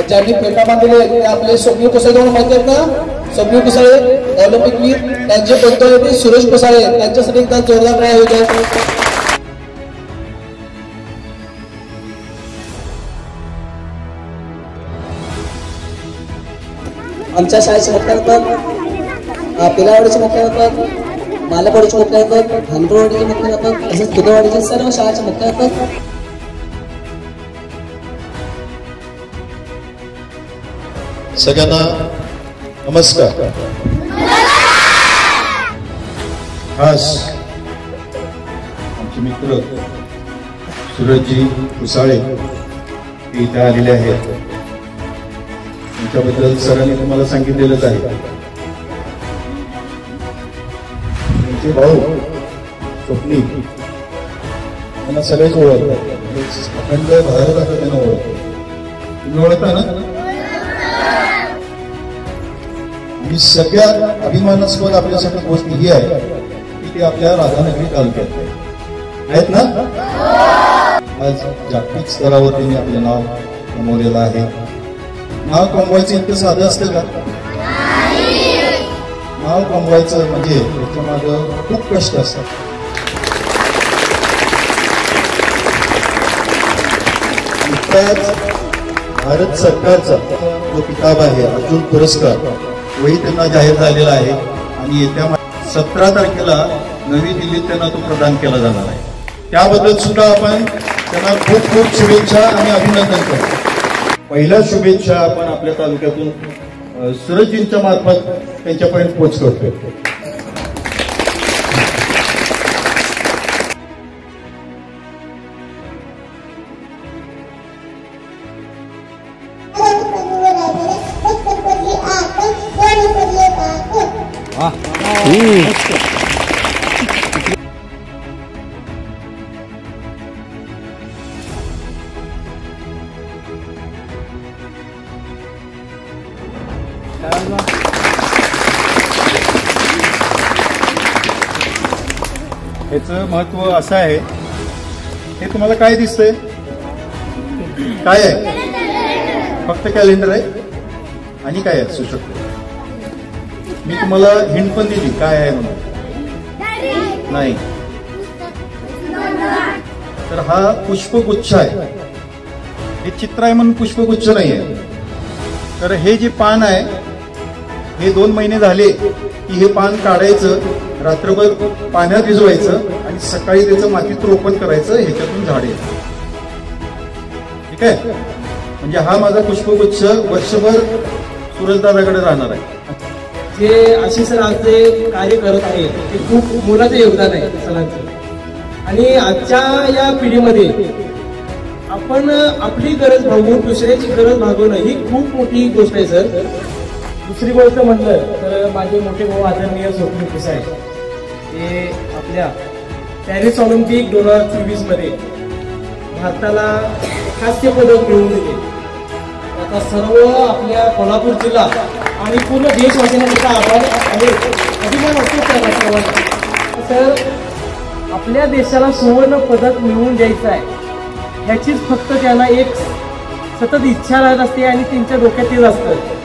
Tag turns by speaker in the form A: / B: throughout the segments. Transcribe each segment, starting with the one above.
A: ज्यांनी फेटा बांधलेले ते आपले स्वप्नील कोसाळे दोन माहिती आहेत ना, स्वप्नील कोसाळे ऑलिम्पिक वीर, त्यांचे बंधू सुरेश कोसाळे, त्यांच्यासाठी एकदा जोरदार टाळ्या होत आहे.
B: आमच्या शाळेचे मुख्याध्यापक, पिलावाडीचे मुख्याध्यापक, मालेवाडीचे मुख्याध्यापक, भांडुरवाडीचे मुख्याध्यापक, तसेच दुधवाडीचे सर्व शाळेचे मुख्याध्यापक.
C: सगळ्यांना नमस्कार. खास आमचे मित्र सूरजजी कुसाळे इथे आलेले आहेत. त्यांच्याबद्दल सरांनी तुम्हाला सांगितलेलंच आहे. त्यांचे भाऊ स्वप्नील त्यांना सगळेच ओळखतात. अखंड भारतात त्यांना ओळखतो. तुम्ही ओळखता ना? ही सगळ्यात अभिमानास्पद आपल्यासाठी गोष्ट ही आहे की ती आपल्या राधानगरी तालुक्यात आहेत ना. आज जागतिक स्तरावर त्यांनी आपलं नाव कमवलेलं आहे. नाव कमवायचं इतकं साधं असतं का? नाव कमवायचं म्हणजे त्याच्या मागं खूप कष्ट असतात. भारत सरकारचा जो किताब आहे अर्जुन पुरस्कार तोही त्यांना जाहीर झालेला आहे आणि येत्या 17 तारखेला नवी दिल्लीत त्यांना तो प्रदान केला जाणार आहे. त्याबद्दल सुद्धा आपण त्यांना खूप खूप शुभेच्छा आणि अभिनंदन करतो. पहिल्या शुभेच्छा आपण आपल्या तालुक्यातून सूरजजींच्या मार्फत त्यांच्यापर्यंत पोच करतोय.
D: याचं महत्व असं आहे, हे तुम्हाला काय दिसतंय? काय आहे? फक्त कॅलेंडर आहे आणि काय असू शकतं. मी तुम्हाला हिंट पण दिली काय आहे म्हणून. नाही तर हा पुष्पगुच्छ आहे. हे चित्र आहे म्हणून पुष्पगुच्छ नाही आहे. तर हे जे पान आहे हे 2 महिने झाले की हे पान काढायचं, रात्रभर पाण्यात भिजवायचं आणि सकाळी त्याचं मातीत रोपण करायचं. ह्याच्यातून झाड येतं. ठीक आहे. म्हणजे हा माझा पुष्पगुच्छ वर्षभर सूरजदादाकडे राहणार आहे.
A: जे आशिष सर आज जे कार्य करत आहे ते खूप मोलाचं योगदान आहे सरांचं. आणि आजच्या या पिढीमध्ये आपण आपली गरज भागवून दुसऱ्याची गरज भागवणं ही खूप मोठी गोष्ट आहे सर. दुसरी गोष्ट म्हटलं तर माझे मोठे भाऊ आदरणीय स्वप्नील कोसाळे ते आपल्या पॅरिस ऑलिम्पिक 2024 मध्ये भारताला हास्य पदक मिळवून दिले. आता सर्व आपल्या कोल्हापूर जिल्हा आणि पूर्ण देशवासियांना त्याचा आभार आहे, अभिमान असतो सर्वांना. सर आपल्या देशाला सुवर्ण पदक मिळवून द्यायचं आहे ह्याचीच फक्त त्यांना एक सतत इच्छा राहत असते आणि त्यांच्या डोक्यात तेच असतं.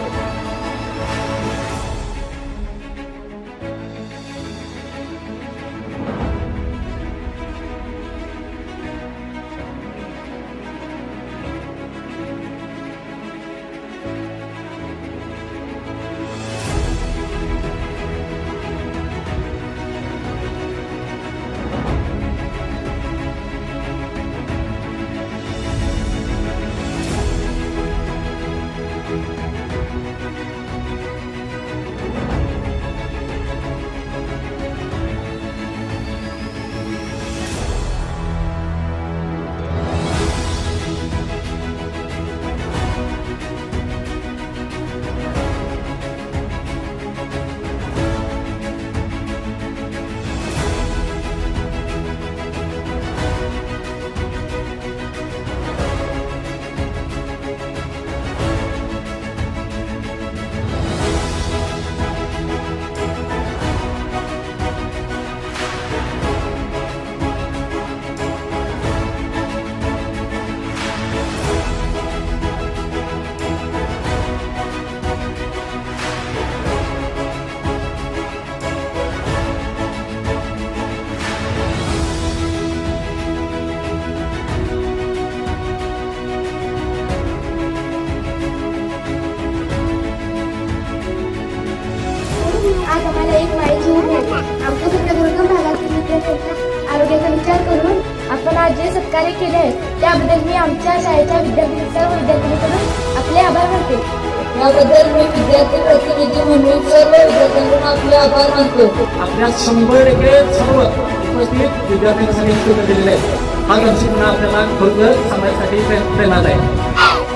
E: विद्यार्थ्यांचा आरोग्याचा विचार करून आपण आज जे सत्कार्य केले आहे त्याबद्दल मी आमच्या शाळेच्या सर्व विद्यार्थ्यांकडून आपले आभार मानते.
F: याबद्दल मी विद्यार्थी प्रतिनिधी म्हणून सर्व विद्यार्थ्यांकडून आपले आभार मानतो.
A: आपल्या 100% सर्व उपस्थित विद्यार्थ्यांसाठी दिलेले आहे. हा दर्शक आपल्याला खरोखर समाजासाठी प्रेरणादायक आहे.